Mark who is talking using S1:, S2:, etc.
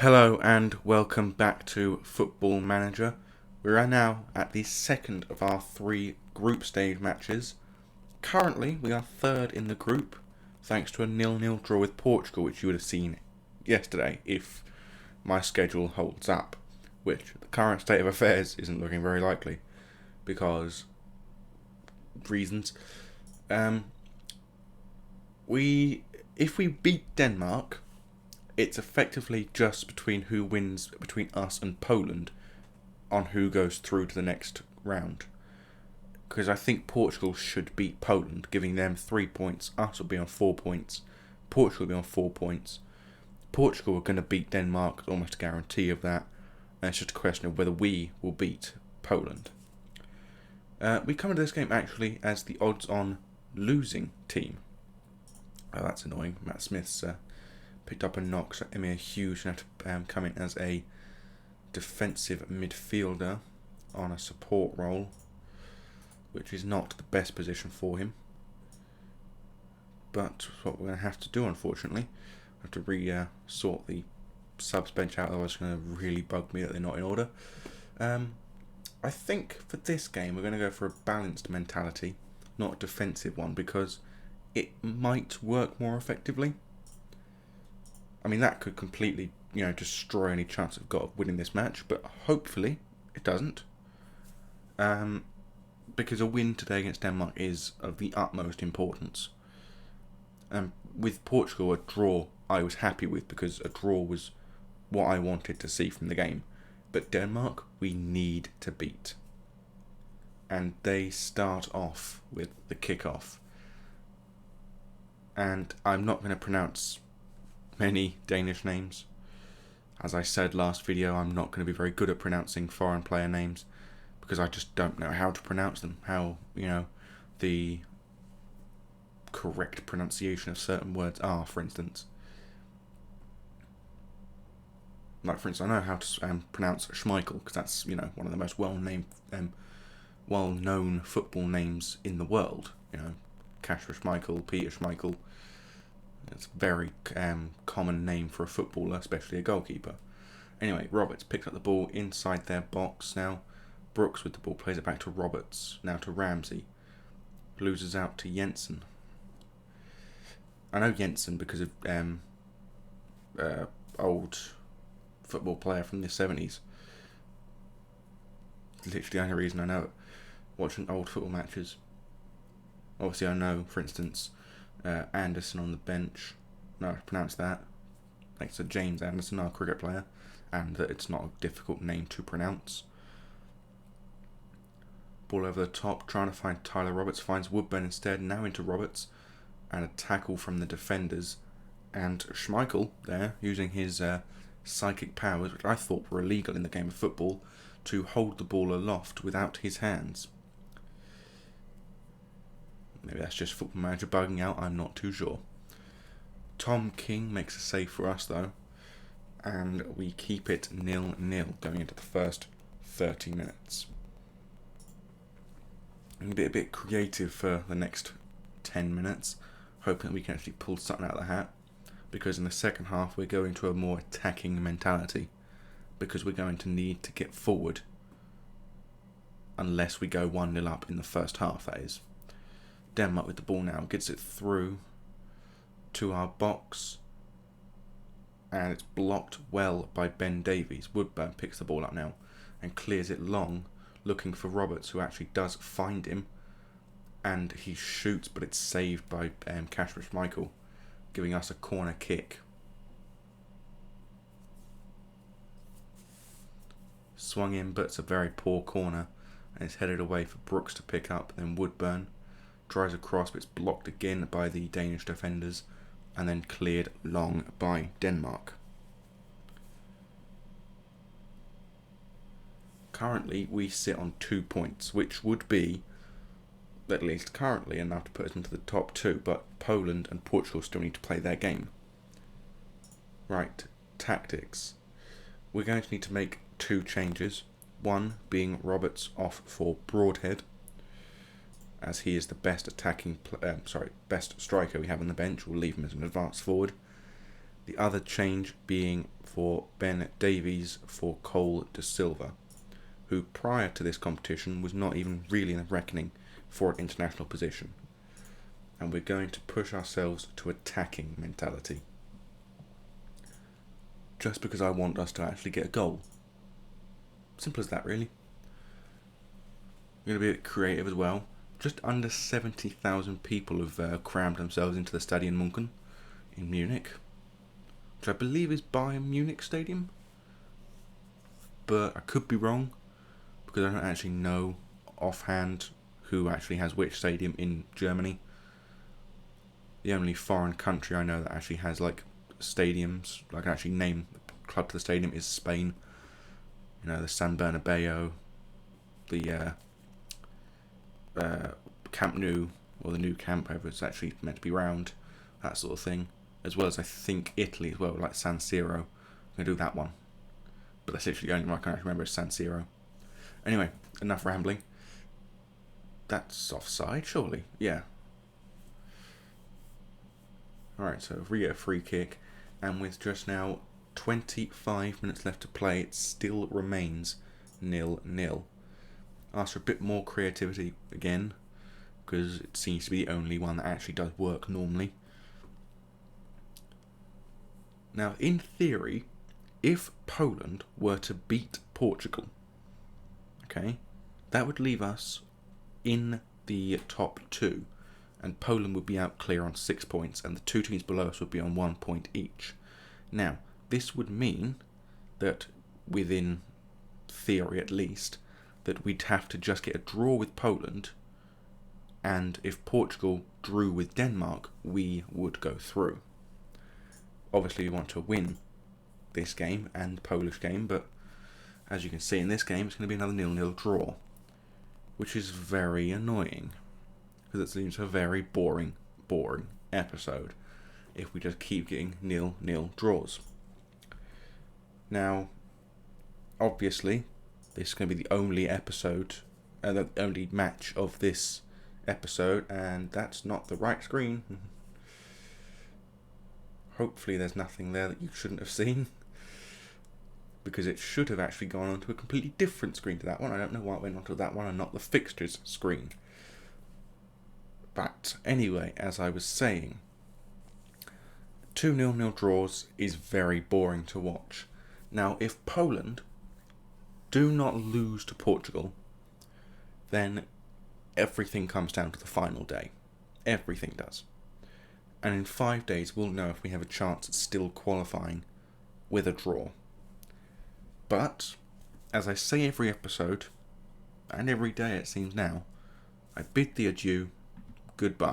S1: Hello and welcome back to Football Manager. We are now at the second of our three group stage matches. Currently, we are third in the group, thanks to a 0-0 draw with Portugal, which you would have seen yesterday if my schedule holds up, which the current state of affairs isn't looking very likely, because reasons. If we beat Denmark, it's effectively just between who wins between us and Poland on who goes through to the next round. Because I think Portugal should beat Poland, giving them 3 points. Us will be on 4 points. Portugal will be on 4 points. Portugal are going to beat Denmark, almost a guarantee of that. And it's just a question of whether we will beat Poland. We come into this game actually as the odds-on losing team. Oh, that's annoying. Matt Smith's picked up a knock, so Emir Hughes have to come in as a defensive midfielder on a support role, which is not the best position for him. But what we're going to have to do, unfortunately. I have to sort the subs bench out, otherwise it's going to really bug me that they're not in order. I think for this game we're going to go for a balanced mentality, not a defensive one, because it might work more effectively. I mean, that could completely, destroy any chance I've got of winning this match, but hopefully it doesn't. Because a win today against Denmark is of the utmost importance. With Portugal, a draw I was happy with, because a draw was what I wanted to see from the game. But Denmark, we need to beat. And they start off with the kickoff. And I'm not going to pronounce many Danish names. As I said last video, I'm not going to be very good at pronouncing foreign player names because I just don't know how to pronounce them, how, the correct pronunciation of certain words are, for instance. Like, for instance, I know how to pronounce Schmeichel, because that's, one of the most well-known football names in the world. Kasper Schmeichel, Peter Schmeichel. It's a very common name for a footballer, especially a goalkeeper. Anyway, Roberts picks up the ball inside their box now. Brooks with the ball plays it back to Roberts. Now to Ramsey. Loses out to Jensen. I know Jensen because of old football player from the 70s. Literally the only reason I know it. Watching old football matches. Obviously I know, for instance, Anderson on the bench. No, I pronounced that. Thanks to James Anderson, our cricket player, and that it's not a difficult name to pronounce. Ball over the top, trying to find Tyler Roberts, finds Woodburn instead, now into Roberts, and a tackle from the defenders, and Schmeichel there, using his psychic powers, which I thought were illegal in the game of football, to hold the ball aloft without his hands. Maybe that's just Football Manager bugging out, I'm not too sure. Tom King makes a save for us though, and we keep it 0-0 going into the first 30 minutes. I'm a bit creative for the next 10 minutes, hoping that we can actually pull something out of the hat, because in the second half we're going to a more attacking mentality, because we're going to need to get forward, unless we go 1-0 up in the first half, that is. Denmark with the ball now, gets it through to our box, and it's blocked well by Ben Davies. Woodburn picks the ball up now and clears it long, looking for Roberts, who actually does find him, and he shoots, but it's saved by Kasper Schmeichel, giving us a corner kick. Swung in, but it's a very poor corner, and it's headed away for Brooks to pick up. Then Woodburn tries across, but it's blocked again by the Danish defenders, and then cleared long by Denmark. Currently, we sit on 2 points, which would be, at least currently, enough to put us into the top 2, but Poland and Portugal still need to play their game. Right, tactics. We're going to need to make 2 changes. One being Roberts off for Broadhead, as he is the best best striker we have on the bench. We'll leave him as an advanced forward. The other change being for Ben Davies for Cole de Silva, who prior to this competition was not even really in the reckoning for an international position. And we're going to push ourselves to attacking mentality. Just because I want us to actually get a goal. Simple as that, really. We're going to be a bit creative as well. Just under 70,000 people have crammed themselves into the Stadion Munchen in Munich, which I believe is Bayern Munich Stadium. But I could be wrong, because I don't actually know offhand who actually has which stadium in Germany. The only foreign country I know that actually has like stadiums, like I can actually name the club to the stadium, is Spain. You know, the San Bernabeu, the Camp Nou, or the new camp, however it's actually meant to be round, that sort of thing. As well as I think Italy as well, like San Siro. I'm going to do that one. But that's literally the only one I can actually remember is San Siro. Anyway, enough rambling. That's offside, surely. Yeah. Alright, so if we get a free kick, and with just now 25 minutes left to play, it still remains 0-0. Ask for a bit more creativity again, because it seems to be the only one that actually does work normally. Now, in theory, if Poland were to beat Portugal, okay, that would leave us in the top two, and Poland would be out clear on 6 points, and the two teams below us would be on 1 point each. Now, this would mean that, within theory at least, that we'd have to just get a draw with Poland, and if Portugal drew with Denmark, we would go through. Obviously, we want to win this game and the Polish game, but as you can see in this game, it's going to be another 0-0 draw, which is very annoying, because it seems a very boring episode if we just keep getting 0-0 draws. Now, obviously, this is going to be the only episode, the only match of this episode, and that's not the right screen. Hopefully there's nothing there that you shouldn't have seen, because it should have actually gone onto a completely different screen to that one. I don't know why it went onto that one and not the fixtures screen. But anyway, as I was saying, 2 0-0 draws is very boring to watch. Now, if Poland do not lose to Portugal, then everything comes down to the final day. Everything does. And in 5 days, we'll know if we have a chance at still qualifying with a draw. But, as I say every episode, and every day it seems now, I bid thee adieu, goodbye.